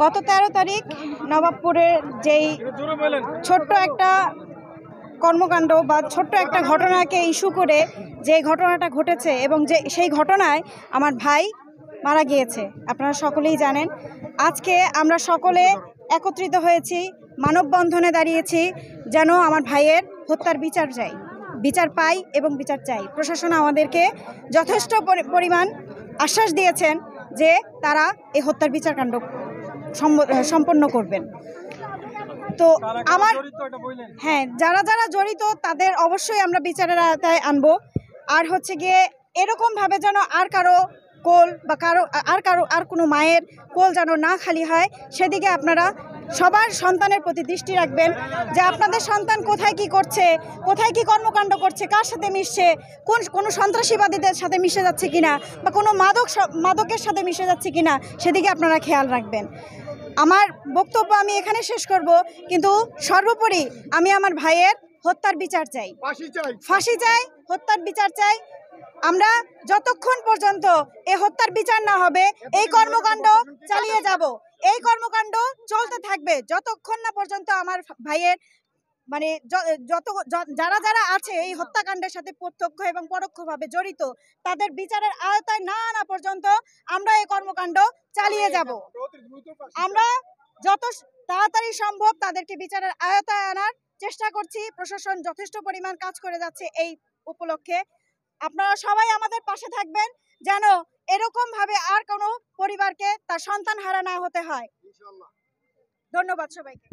গত 13 তারিখ নবাবপুরের যেই ছোট্ট একটা কর্মকাণ্ড বা ছোট্ট একটা ঘটনাকে ইস্যু করে যে ঘটনাটা ঘটেছে এবং যে সেই ঘটনায় আমার ভাই মারা গিয়েছে, আপনারা সকলেই জানেন। আজকে আমরা সকলে একত্রিত হয়েছি, মানববন্ধনে দাঁড়িয়েছি, যেন আমার ভাইয়ের হত্যার বিচার পাই এবং বিচার চাই। প্রশাসন আমাদেরকে যথেষ্ট পরিমাণ আশ্বাস দিয়েছেন যে তারা এই হত্যার বিচারকাণ্ড সম্পন্ন করবেন। তো আমার যারা যারা জড়িত তাদের অবশ্যই আমরা বিচারের আওতায় আনবো। আর হচ্ছে গিয়ে এরকমভাবে যেন আর কারো কোল বা আর কোনো মায়ের কোল যেন না খালি হয়, সেদিকে আপনারা সবার সন্তানের প্রতি দৃষ্টি রাখবেন যে আপনাদের সন্তান কোথায় কি করছে, কোথায় কি কর্মকাণ্ড করছে, কার সাথে মিশছে, কোনো সন্ত্রাসীবাদীদের সাথে মিশে যাচ্ছে কিনা বা কোনো মাদকের সাথে মিশে যাচ্ছে কিনা, সেদিকে আপনারা খেয়াল রাখবেন। আমার বক্তব্য আমি এখানে শেষ করব, কিন্তু সর্বোপরি আমি আমার ভাইয়ের হত্যার বিচার চাই, ফাঁসি চাই, হত্যার বিচার চাই। আমরা যতক্ষণ পর্যন্ত এই হত্যার বিচার না হবে এই কর্মকাণ্ড চালিয়ে যাব, এই কর্মকাণ্ড চলতে থাকবে যতক্ষণ না পর্যন্ত আমার ভাইয়ের যারা যারা আছে এই হত্যাকাণ্ডের সাথে প্রত্যক্ষ এবং পরোক্ষভাবে জড়িত তাদের বিচারের আওতায় না আনা পর্যন্ত আমরা এই কর্মকাণ্ড চালিয়ে যাব। আমরা যত তাড়াতাড়ি সম্ভব তাদেরকে বিচারের আওতায় আনার চেষ্টা করছি। প্রশাসন যথেষ্ট পরিমাণ কাজ করে যাচ্ছে এই উপলক্ষে। আপনারা সবাই আমাদের পাশে থাকবেন যেন এরকম ভাবে আর কোনো পরিবারকে তার সন্তান হারা না হতে হয়। ধন্যবাদ সবাইকে।